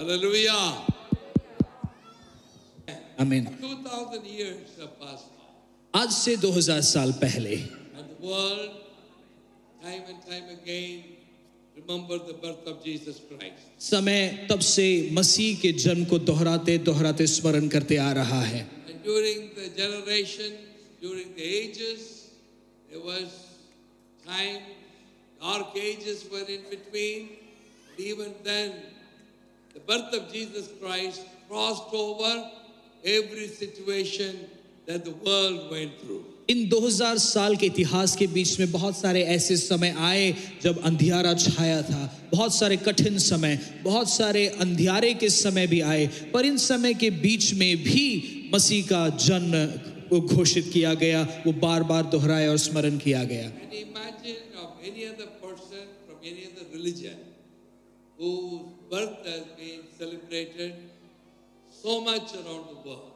Hallelujah. आमीन। 2000 years have passed. आज से 2000 साल पहले And the world, time and time again, remember the birth of Jesus Christ. समय तब से मसीह के जन्म को दोहराते दोहराते स्मरण करते आ रहा है। And during the generations, during the ages, there was time, dark ages were in between. Even then, the birth of Jesus Christ crossed over every situation that the world went through. इन 2000 साल के इतिहास के बीच में बहुत सारे ऐसे समय आए जब अंधियारा छाया था, बहुत सारे कठिन समय, बहुत सारे अंधियारे के समय भी आए, पर इन समय के बीच में भी मसीह का जन्म वो घोषित किया गया, वो बार बार दोहराया और स्मरण किया गया। And imagine of any other person from any other religion whose birth has been celebrated so much around the world,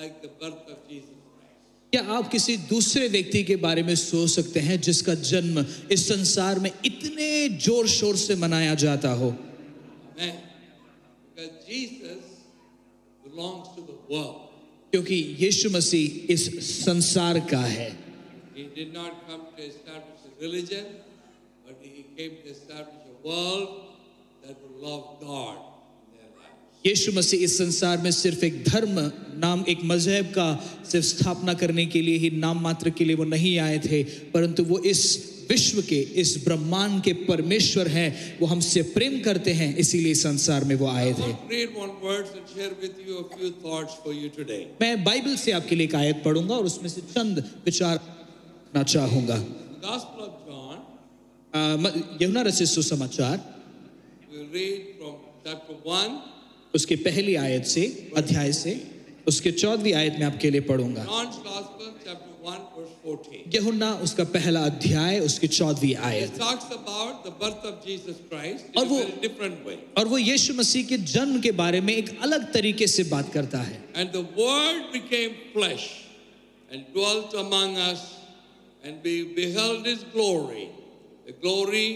like the birth of Jesus Christ. क्या आप किसी दूसरे व्यक्ति के बारे में सोच सकते हैं जिसका जन्म इस संसार में इतने जोर शोर से मनाया जाता हो? Amen. Because Jesus belongs to the world. क्योंकि यीशु मसीह इस संसार का है। He did not come to establish a religion, but he came to establish a world that will love God in their lives. यीशु मसीह इस संसार में सिर्फ एक धर्म नाम एक मजहब का सिर्फ स्थापना करने के लिए ही नाम मात्र के लिए वो नहीं आए थे, परंतु वो इस विश्व के इस ब्रह्मांड के परमेश्वर हैं, वो हमसे प्रेम करते हैं, इसीलिए संसार में वो आए थे। Read one verse and share with you a few thoughts for you today. मैं बाइबल से आपके लिए एक आयत पढ़ूंगा और उसमें से चंद विचार करना चाहूंगा। The Gospel of John, यूहन्ना रचित सुसमाचार we'll read from chapter 1. उसके पहली आयत से अध्याय से उसके 14वीं आयत में आपके लिए पढ़ूंगा। John's Gospel, chapter 1, verse 14. यूहन्ना उसका पहला अध्याय उसकी 14वीं It आयत। talks about the birth of Jesus Christ in और a वो- very different way. और वो यीशु मसीह के जन्म के बारे में एक अलग तरीके से बात करता है। And the Word became flesh and dwelt among us, and we beheld His glory, the glory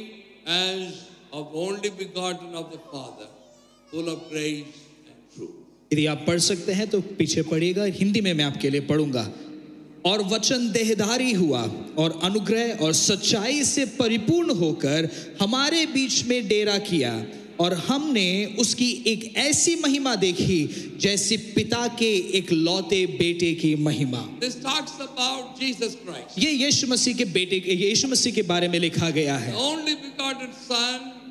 as of the only begotten of the Father, full of grace and truth. यदि आप पढ़ सकते हैं तो पीछे पढ़िएगा, हिंदी में मैं आपके लिए पढ़ूंगा। और वचन देहधारी हुआ और अनुग्रह और सच्चाई से परिपूर्ण होकर हमारे बीच में डेरा किया, और हमने उसकी एक ऐसी महिमा देखी जैसे पिता के एक लौते बेटे की महिमा। This talks about Jesus Christ, ये यीशु मसीह के बेटे के यीशु मसीह के बारे में लिखा गया the है, only begotten Son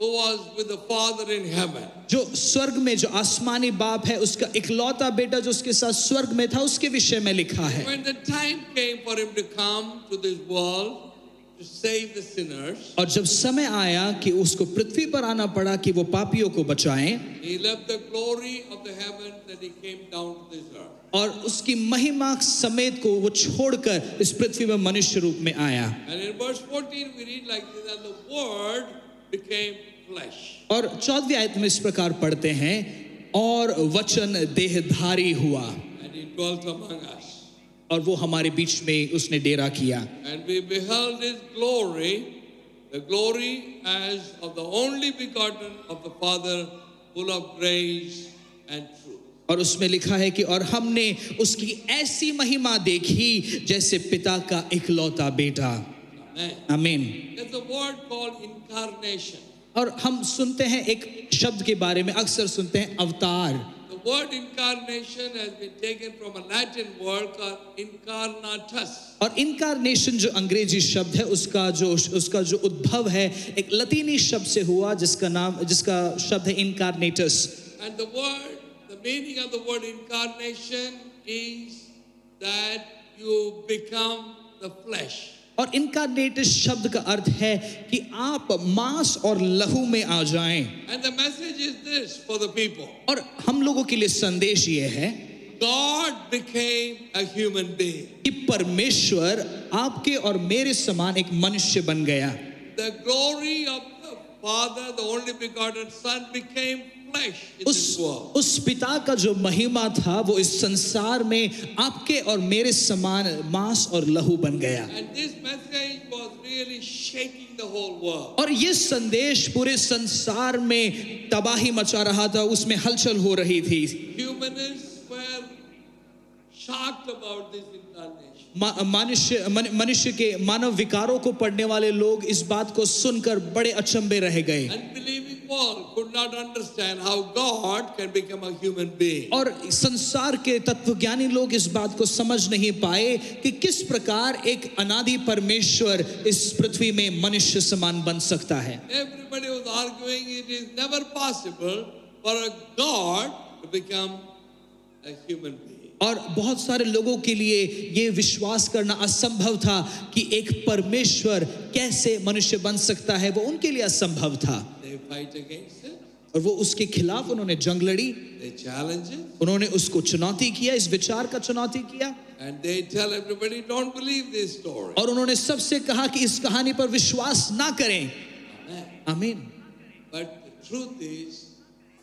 who was with the Father in heaven. जो स्वर्ग में जो आसमानी बाप है उसका इकलौता बेटा जो उसके साथ स्वर्ग में था, उसके विषय में लिखा है। When the time came for Him to come to this world to save the sinners, और जब समय आया कि उसको पृथ्वी पर आना पड़ा कि वो पापियों को बचाएं, He left the glory of the heaven that He came down to this earth. और उसकी महिमा समेत को वो छोड़कर इस पृथ्वी में मनुष्य रूप में आया। And in verse 14 we read like this, that the Word became flesh. और 14वीं आयत में इस प्रकार पढ़ते हैं, और वचन देहधारी हुआ And He dwelt among us. और वो हमारे बीच में उसने डेरा किया, And we beheld His glory, the glory as of the only begotten of the Father, full of grace and truth. और उसमें लिखा है कि और हमने उसकी ऐसी महिमा देखी जैसे पिता का इकलौता बेटा। Amen. आमीन। There's a word called incarnation. और हम सुनते हैं एक शब्द के बारे में, अक्सर सुनते हैं अवतार। The word incarnation has been taken from a Latin word called incarnatus. और इनकारनेशन जो अंग्रेजी शब्द है उसका जो उद्भव है एक लतीनी शब्द से हुआ जिसका शब्द है इनकारनेटस। And the meaning of the word incarnation is that you become the flesh. और इनकारनेटस शब्द का अर्थ है कि आप मांस और लहू में आ जाएं। And the message is this for the people. और हम लोगों के लिए संदेश ये है God became a human being. कि परमेश्वर आपके और मेरे समान एक मनुष्य बन गया। The glory of the Father, the only begotten Son, became flesh in this world. उस पिता का जो महिमा था वो इस संसार में आपके और मेरे समान मांस और लहू बन गया। And this message was really shaking the whole world. और ये संदेश पूरे संसार में तबाही मचा रहा था, उसमें हलचल हो रही थी। Humanists were shocked about this incarnation. मनुष्य के मानव विकारों को पढ़ने वाले लोग इस बात को सुनकर बड़े अचंभे रह गए। Unbelieving world could not understand how God can become a human being. और संसार के तत्वज्ञानी लोग इस बात को समझ नहीं पाए कि किस प्रकार एक अनादि परमेश्वर इस पृथ्वी में मनुष्य समान बन सकता है। Everybody was arguing it is never possible for a God to become a human being. और बहुत सारे लोगों के लिए ये विश्वास करना असंभव था कि एक परमेश्वर कैसे मनुष्य बन सकता है, वो उनके लिए असंभव था। They fight against it. और वो उसके खिलाफ उन्होंने जंग लड़ी, They challenge it. उन्होंने उसको चुनौती किया, इस विचार का चुनौती किया। And they tell everybody, don't believe this story. और उन्होंने सबसे कहा कि इस कहानी पर विश्वास ना करें। Amen. आमीन। But the truth is,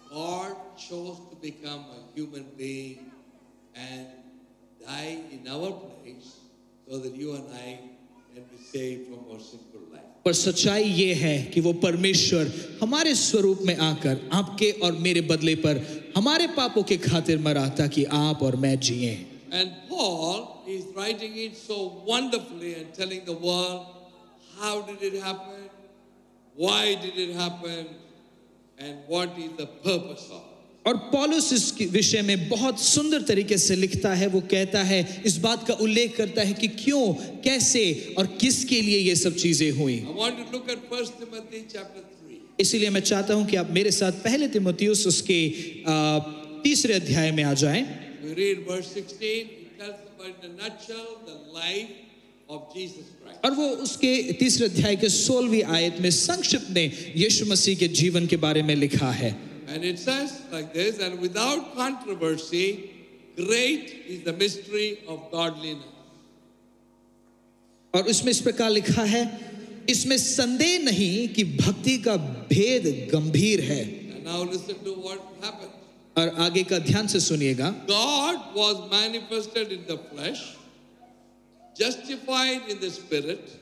God chose to become a human being and die in our place so that you and I can be saved from our sinful life. पर सच्चाई ये है कि वो परमेश्वर हमारे स्वरूप में आकर आपके और मेरे बदले पर हमारे पापों के खातिर मरा ताकि आप और मैं जिएं। And Paul is writing it so wonderfully and telling the world, how did it happen? Why did it happen? And what is the purpose of it? और पौलुस इस विषय में बहुत सुंदर तरीके से लिखता है। वो कहता है, इस बात का उल्लेख करता है कि क्यों, कैसे और किसके लिए ये सब चीजें हुई। I want to look at 1 Timothy chapter 3. इसीलिए मैं चाहता हूं कि आप मेरे साथ पहले तीमुथियुस उसके 3 अध्याय में आ जाएं। We read verse 16. It tells about in a nutshell the life of Jesus Christ. और वो उसके 3 अध्याय के 16वीं आयत में संक्षिप्त में यीशु मसीह के जीवन के बारे में लिखा है। And it says like this, and without controversy, great is the mystery of godliness. और इसमें इस प्रकार लिखा है, इसमें संदेह नहीं कि भक्ति का भेद गंभीर है। And now listen to what happened. और आगे का ध्यान से सुनिएगा। God was manifested in the flesh, justified in the spirit,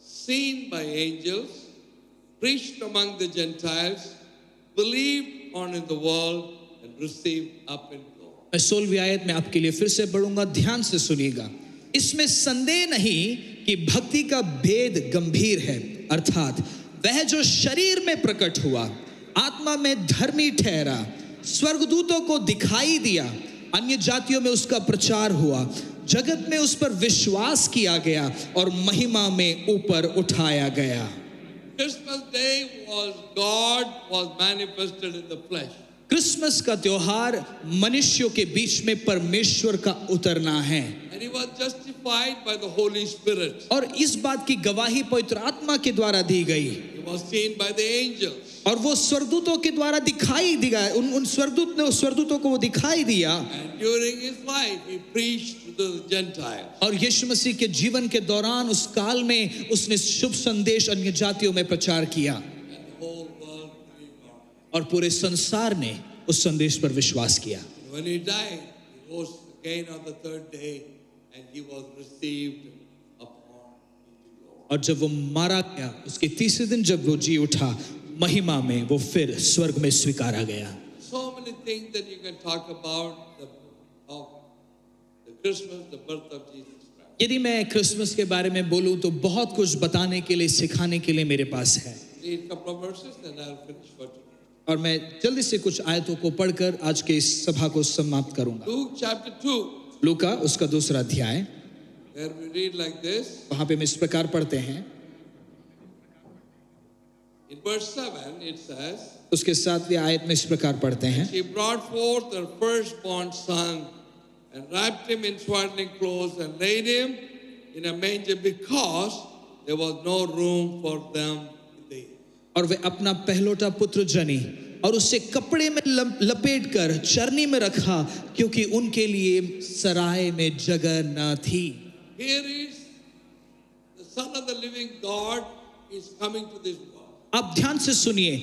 seen by angels, preached among the Gentiles, believed on in the world, and received up in glory. मैं 16वीं आयत में आपके लिए फिर से पढ़ूंगा, ध्यान से सुनिएगा। इसमें संदेह नहीं कि भक्ति का भेद गंभीर है, अर्थात वह जो शरीर में प्रकट हुआ, आत्मा में धर्मी ठहरा, स्वर्गदूतों को दिखाई दिया, अन्य जातियों में उसका प्रचार हुआ, जगत में उस पर विश्वास किया गया और महिमा में ऊपर उठाया गया। Christmas Day was God was manifested in the flesh. Christmas का त्योहार मनुष्यों के बीच में परमेश्वर का उतरना है। And he was justified by the Holy Spirit. और इस बात की गवाही पवित्र आत्मा के द्वारा दी गई। He was seen by the angels. और वो स्वर्गदूतों के द्वारा दिखाई दिया, उन स्वर्गदूतों को वो दिखाई दिया। And during his life, he preached to the Gentiles. और यीशु मसीह के जीवन के दौरान उस काल में उसने शुभ संदेश अन्य जातियों में प्रचार किया। And the whole world believed on him. और पूरे संसार ने उस संदेश पर विश्वास किया। And when he died, he rose again on the third day, and he was received upon into glory. और जब वो मारा गया, उसके 3 दिन जब वो जी उठा, महिमा में वो फिर स्वर्ग में स्वीकारा गया। So many things that you can talk about of the Christmas, the birth of Jesus Christ. यदि मैं क्रिसमस के बारे में बोलूं तो बहुत कुछ बताने के लिए, सिखाने के लिए मेरे पास है। Read a couple of verses, and I'll finish for today. और मैं जल्दी से कुछ आयतों को पढ़कर आज के इस सभा को समाप्त करूंगा। Luke chapter 2, लूका उसका 2 अध्याय, where we read like this. वहां पे हम इस प्रकार पढ़ते हैं। In verse 7, it says, उसके 7वीं आयत में इस प्रकार पढ़ते हैं। she brought forth her firstborn son and wrapped him in swaddling clothes and laid him in a manger because there was no room for them in the inn. और वे अपना पहलोटा पुत्र जनी और उसे कपड़े में लपेट कर चरनी में रखा, क्योंकि उनके लिए सराय में जगह न थी। Here is the Son of the living God is coming to this world. आप ध्यान से सुनिए,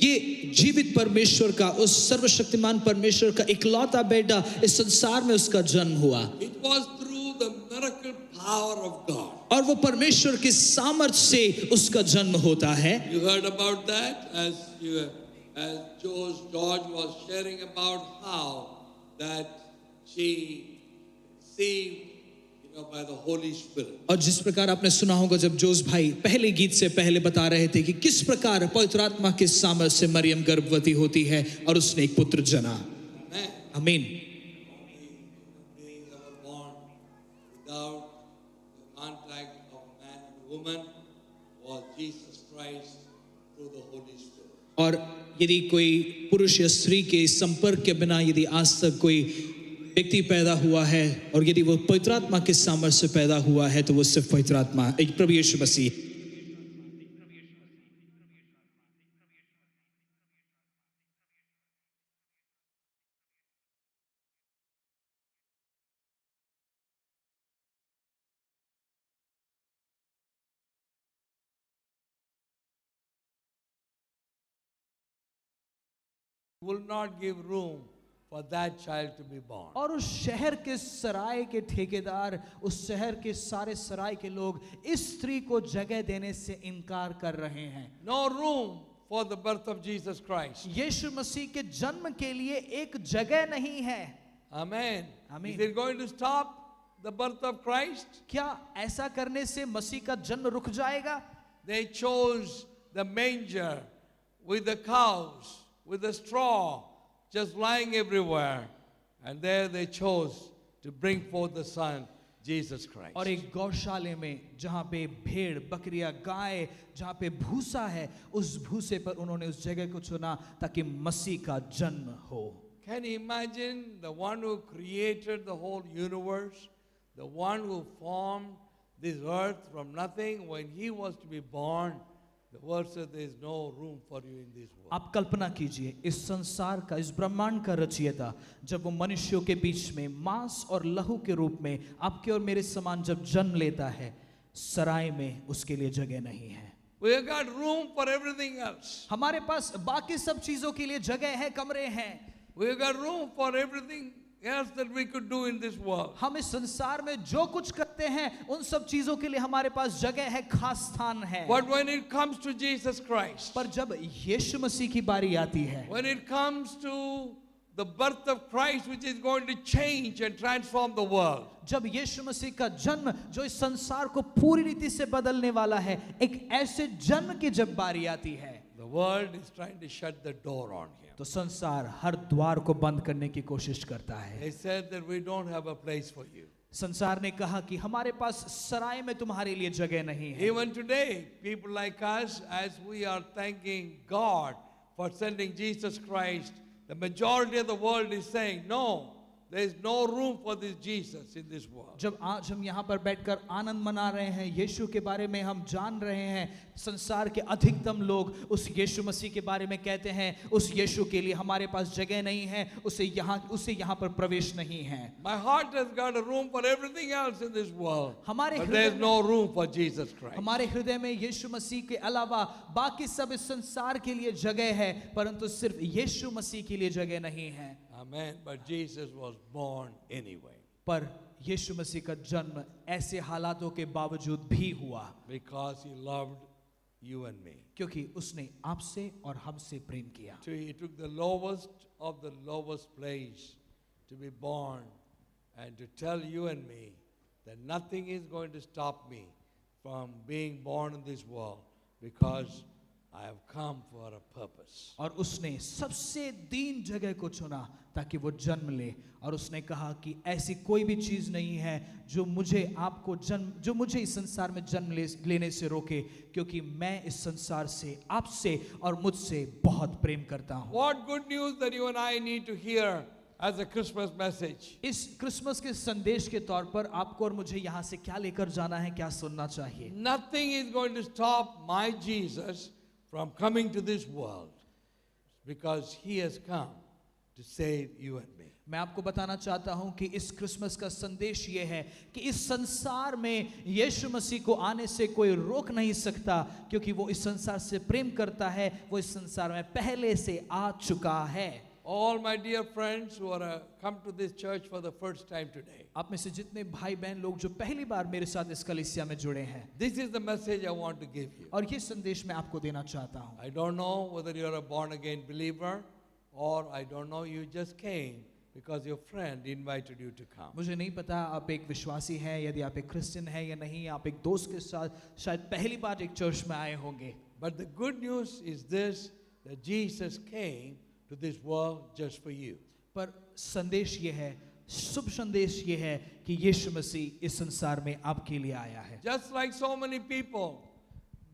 ये जीवित परमेश्वर का, उस सर्वशक्तिमान परमेश्वर का इकलौता बेटा इस संसार में उसका जन्म हुआ। It was through the miracle power of God. और और वो परमेश्वर की सामर्थ से उसका जन्म होता है। You heard about that as George was sharing about how that she received, by the Holy Spirit. और जिस प्रकार आपने सुना होगा जब जोस भाई पहले गीत से पहले बता रहे थे कि किस प्रकार पवित्र आत्मा के सामर्थ से मरियम गर्भवती होती है और उसने एक पुत्र जना। Amen. आमीन। Being ever born without the contact of man and woman was Jesus Christ through the Holy Spirit. और यदि कोई पुरुष या स्त्री के संपर्क के बिना यदि आज तक कोई व्यक्ति पैदा हुआ है और यदि वो पवित्र आत्मा के सामर्थ्य से पैदा हुआ है तो वो सिर्फ पवित्र आत्मा प्रभु यीशु मसीह। Will not give room for that child to be born. और उस शहर के सराय के ठेकेदार, उस शहर के सारे सराय के लोग इस स्त्री को जगह देने से इनकार कर रहे हैं। No room for the birth of Jesus Christ. यीशु मसीह के जन्म के लिए एक जगह नहीं है। Amen. Amen. Is it going to stop the birth of Christ? क्या ऐसा करने से मसीह का जन्म रुक जाएगा? They chose the manger with the cows, with the straw just lying everywhere, and there they chose to bring forth the Son, Jesus Christ. और एक गौशाले में जहाँ पे भेड़, बकरियां, गाय, जहाँ पे भूसा है, उस भूसे पर उन्होंने उस जगह को चुना ताकि मसीह का जन्म हो। Can you imagine the one who created the whole universe, the one who formed this earth from nothing, when he was to be born, the word said there is no room for you in this world. आप कल्पना कीजिए इस संसार का, इस ब्रह्मांड का रचयिता जब वो मनुष्यों के बीच में मांस और लहू के रूप में आपके और मेरे समान जब जन्म लेता है, सराय में उसके लिए जगह नहीं है। We have got room for everything else. हमारे पास बाकी सब चीजों के लिए जगह है, कमरे हैं। We have got room for everything else that we could do in this world. हम इस संसार में जो कुछ करते हैं उन सब चीजों के लिए हमारे पास जगह है, खास स्थान है। But when it comes to Jesus Christ, पर जब यीशु मसीह की बारी आती है, when it comes to the birth of Christ, which is going to change and transform the world, जब यीशु मसीह का जन्म जो इस संसार को पूरी रीति से बदलने वाला है, एक ऐसे जन्म की जब बारी आती है, the world is trying to shut the door on him. तो संसार हर द्वार को बंद करने की कोशिश करता है। They said that we don't have a place for you. संसार ने कहा कि हमारे पास सराय में तुम्हारे लिए जगह नहीं है। Even today, people like us, as we are thanking God for sending Jesus Christ, the majority of the world is saying, no, there is no room for this Jesus in this world. जब आज हम यहाँ पर बैठकर आनंद मना रहे हैं, यीशु के बारे में हम जान रहे हैं, संसार के अधिकतम लोग उस यीशु मसीह के बारे में कहते हैं, उस यीशु के लिए हमारे पास जगह नहीं है, उसे यहाँ पर प्रवेश नहीं है। My heart has got a room for everything else in this world, हमारे but there is no room for Jesus Christ. हमारे हृदय में यीशु मसीह के अलावा बाकी सब इस संसार के लिए जगह है, परंतु सिर्फ यीशु मसीह के लिए जगह नहीं है। Amen. But Jesus was born anyway. पर यीशु मसीह का जन्म ऐसे हालातों के बावजूद भी हुआ, Because he loved you and me. क्योंकि उसने आपसे और हमसे प्रेम किया। So he took the lowest of the lowest place to be born and to tell you and me that nothing is going to stop me from being born in this world, because I have come for a purpose. और उसने सबसे दीन जगह को चुना ताकि वो जन्म ले, और उसने कहा कि ऐसी कोई भी चीज नहीं है जो मुझे इस संसार में जन्म लेने से रोके, क्योंकि मैं इस संसार से, आपसे और मुझसे बहुत प्रेम करता हूँ। What good news that you and I need to hear as a Christmas message. इस क्रिसमस के संदेश के तौर पर आपको और मुझे यहाँ से क्या लेकर जाना है, क्या सुनना चाहिए? Nothing is going to stop my Jesus from coming to this world, because he has come to save you and me. मैं आपको बताना चाहता हूं कि इस क्रिसमस का संदेश ये है कि इस संसार में यीशु मसीह को आने से कोई रोक नहीं सकता, क्योंकि वो इस संसार से प्रेम करता है, वो इस संसार में पहले से आ चुका है। all my dear friends who are come to this church for the first time today. आप में से जितने भाई बहन लोग जो पहली बार मेरे साथ इस कलीसिया में जुड़े हैं, This is the message I want to give you. और ये संदेश मैं आपको देना चाहता हूँ. I don't know whether you're a born again believer or I don't know you just came because your friend invited you to come. मुझे नहीं पता आप एक विश्वासी हैं, यदि आप एक क्रिश्चियन हैं या नहीं, आप एक दोस्त के साथ शायद पहली बार एक चर्च में आए होंगे. But the good news is this, that Jesus came to this world just for you. पर संदेश ये है, शुभ संदेश ये है कि यीशु मसीह इस संसार में आपके लिए आया है. Just like so many people,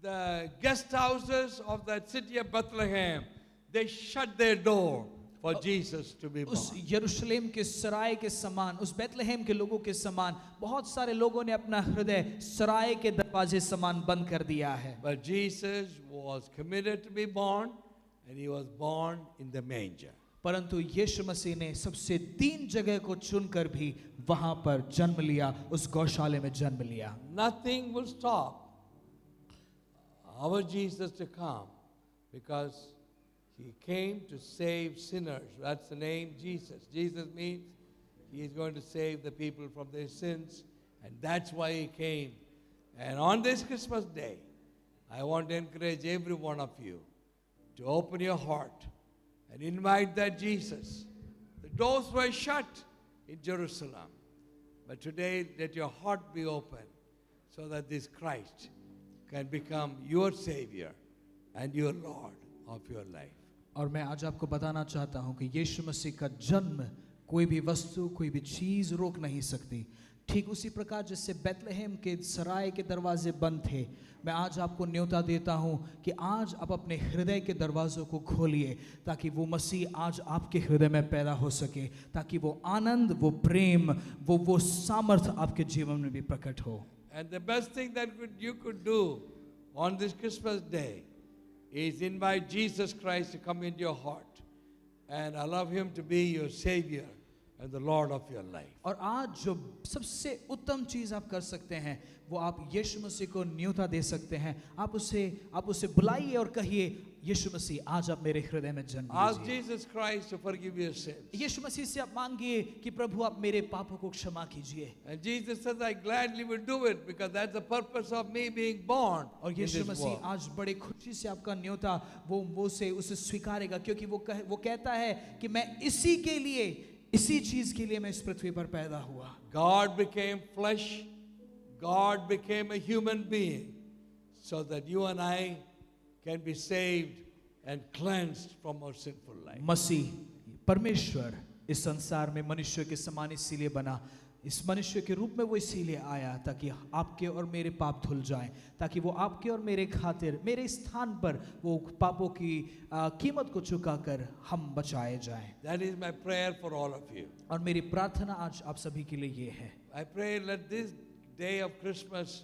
the guest houses of that city of Bethlehem, they shut their door for Jesus to be born. उस यरूशलेम के सराय के समान, उस बेथलेहेम के लोगों के समान बहुत सारे लोगों ने अपना हृदय सराय के दरवाजे समान बंद कर दिया है. But Jesus was committed to be born, and he was born in the manger. परंतु यीशु मसीह ने सबसे दीन जगह को चुनकर भी वहां पर जन्म लिया, उस गौशाले में जन्म लिया. Nothing will stop our Jesus to come because he came to save sinners. That's the name Jesus. Jesus means he is going to save the people from their sins, and that's why he came. And on this Christmas day, I want to encourage every one of you to open your heart and invite that Jesus. The doors were shut in Jerusalem, but today let your heart be open so that this Christ can become your Savior and your Lord of your life. और मैं आज आपको बताना चाहता हूं कि यीशु मसीह का जन्म कोई भी वस्तु, कोई भी चीज रोक नहीं सकती. ठीक उसी प्रकार जिससे बेथलेहेम के सराय के दरवाजे बंद थे, मैं आज आपको न्योता देता हूं कि आज आप अपने हृदय के दरवाजों को खोलिए ताकि वो मसीह आज आपके हृदय में पैदा हो सके, ताकि वो आनंद, वो प्रेम, वो सामर्थ आपके जीवन में भी प्रकट हो. And the best thing that you could do on this Christmas day is invite Jesus Christ to come into your heart and allow him to be your Savior and the Lord of your life. और आज जो सबसे उत्तम चीज आप कर सकते हैं वो आप यीशु मसीह को न्योता दे सकते हैं. आप उसे बुलाइए और कहिए, यीशु मसीह आज आप मेरे हृदय में जन्म Ask लीजिए. Jesus Christ to forgive your sins. यीशु मसीह से आप मांगिए कि प्रभु आप मेरे पापों को क्षमा कीजिए. And Jesus says, I gladly will do it because that's the purpose of me being born और in Yeshu this Masih world. आज बड़े खुशी से आपका न्योता वो उसे स्वीकारेगा, क्योंकि वो कहता है कि मैं इसी चीज के लिए मैं इस पृथ्वी पर पैदा हुआ. God became flesh. God became a human being so that you and I can be saved and cleansed from our sinful life. मसीह परमेश्वर इस संसार में मनुष्य के समान इसीलिए बना, इस मनुष्य के रूप में वो इसीलिए आया ताकि आपके और मेरे पाप धुल जाएं, ताकि वो आपके और मेरे खातिर मेरे स्थान पर वो पापों की कीमत को चुकाकर हम बचाए जाएं. That is my prayer for all of you. और मेरी प्रार्थना आज आप सभी के लिए ये है. I pray let this day of Christmas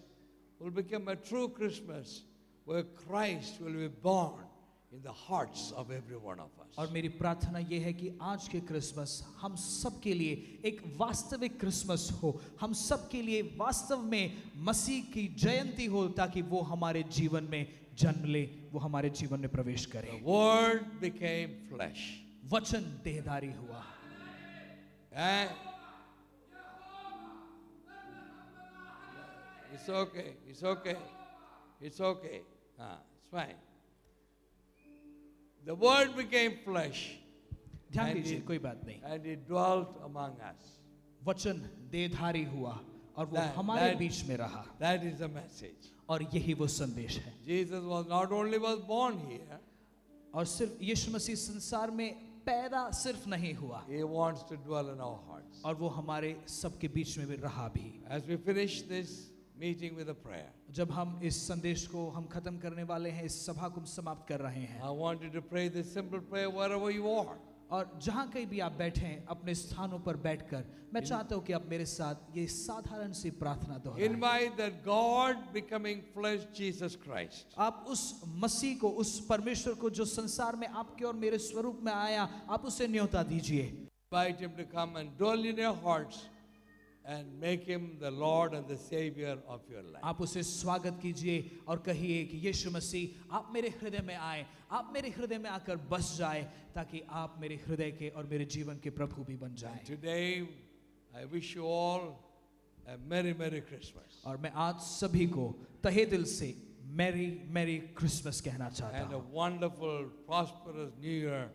will become a true Christmas where Christ will be born in the hearts of every one of us. और मेरी प्रार्थना ये है कि आज के क्रिसमस हम सब के लिए एक वास्तविक क्रिसमस हो, हम सब के लिए वास्तव में मसीह की जयंती हो, ताकि वो हमारे जीवन में जन्म ले, वो हमारे जीवन में प्रवेश करे. The Word became flesh. वचन देहधारी हुआ. And it's okay. It's okay. It's okay. It's fine. The Word became flesh. ध्यान And दीजिए, it- कोई बात नहीं. And it dwelt among us. वचन देहधारी हुआ और वो That- हमारे that- बीच में रहा. That is the message. और यही वो संदेश है. Jesus was not only was born here, और सिर्फ यीशु मसीह संसार में पैदा सिर्फ नहीं हुआ, he wants to dwell in our hearts. और वो हमारे सबके बीच में भी रहा भी. As we finish this meeting with a prayer, जब हम इस संदेश को हम खत्म करने वाले हैं, इस सभा को हम समाप्त कर रहे हैं, I want you to pray this simple prayer wherever you are. और जहाँ कहीं भी आप बैठे हैं अपने स्थानों पर बैठकर, मैं चाहता हूँ कि आप मेरे साथ ये साधारण सी प्रार्थना दोहराएं. Invite that God becoming flesh, Jesus Christ. आप उस मसीह को, उस परमेश्वर को जो संसार में आपके और मेरे स्वरूप में आया, आप उसे न्योता दीजिए. Invite him to come and dwell in your hearts and make him the Lord and the Savior of your life. आप उसे स्वागत कीजिए और कहिए कि यीशु मसीह आप मेरे हृदय में आए, आप मेरे हृदय में आकर बस जाए, ताकि आप मेरे हृदय के और मेरे जीवन के प्रभु भी बन जाएं। Today, I wish you all a Merry, Merry Christmas. और मैं आज सभी को तहे दिल से मैरी मैरी क्रिसमस कहना चाहता And a हूँ, wonderful, prosperous New Year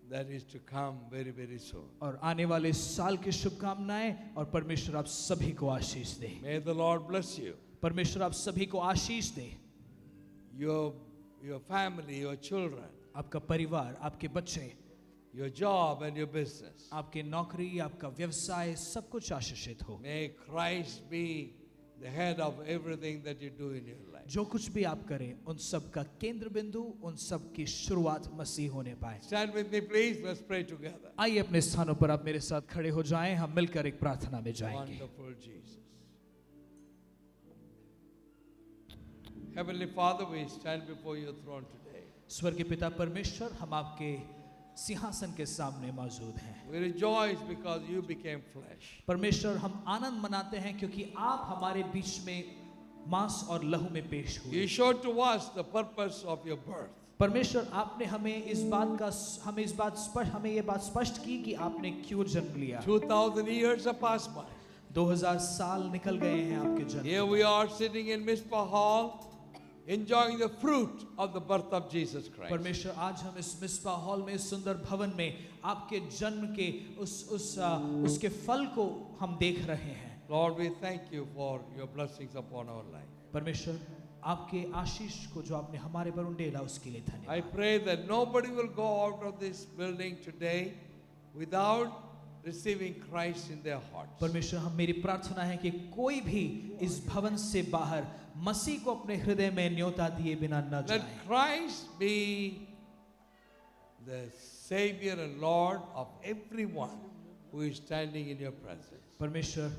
that is to come very, very soon. और आने वाले साल की शुभकामनाएं, और परमेश्वर आप सभी को आशीष दे। May the Lord bless you, परमेश्वर आप सभी को आशीष दे। your family, your children, आपका परिवार, आपके बच्चे, your job and your business. आपके नौकरी, आपका व्यवसाय, सब कुछ आशीषित हो। May Christ be the head of everything that you do in your life. जो कुछ भी आप करें, उन सब का केंद्र बिंदु, उन सब की शुरुआत मसीह होने पाए। Stand with me, please. Let's pray together. आइए अपने स्थानों पर आप मेरे साथ खड़े हो जाएं, हम मिलकर एक प्रार्थना में जाएंगे। Wonderful Jesus. Heavenly Father, we stand before your throne today. स्वर्ग के पिता परमेश्वर, हम आपके सिंहासन के सामने मौजूद हैं। We rejoice because you became flesh. परमेश्वर, हम आनंद मनाते हैं क्योंकि आप हमारे बीच में मांस और लहू में पेश हुए। You showed to us the purpose of your birth. परमेश्वर, आपने हमें ये बात स्पष्ट की कि आपने क्यों जन्म लिया। 2000 years have passed by. 2000 साल निकल गए हैं आपके जन्म। Here we are sitting in Mizpah Hall, enjoying the fruit of the birth of Jesus Christ. परमेश्वर, आज हम इस मिस्पा हॉल में, इस सुंदर भवन में आपके जन्म के उसके फल को हम देख रहे हैं। Lord, we thank you for your blessings upon our life. परमेश्वर, आपके आशीष को जो आपने हमारे पर उंडेला, उसके लिए I धन्यवाद। pray that nobody will go out of this building today without receiving Christ in their hearts. परमेश्वर, हम मेरी प्रार्थना है कि कोई भी इस भवन से बाहर मसीह को अपने हृदय में न्योता दिए बिना न Let जाए। Christ be the Savior and Lord of everyone who is standing in your presence. परमेश्वर,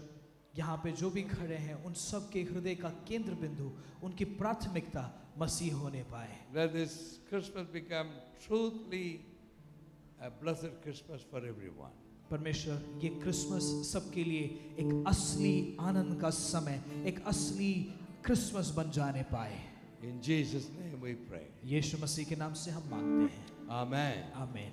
यहाँ पे जो भी खड़े हैं, उन सब के हृदय का केंद्र बिंदु, उनकी प्राथमिकता मसीह होने पाए। Let this Christmas become truthfully a blessed Christmas for everyone. परमेश्वर, ये क्रिसमस सबके लिए एक असली आनंद का समय, एक असली क्रिसमस बन जाने पाए। In Jesus' name we pray. यीशु मसीह के नाम से हम मांगते हैं। Amen. आमीन।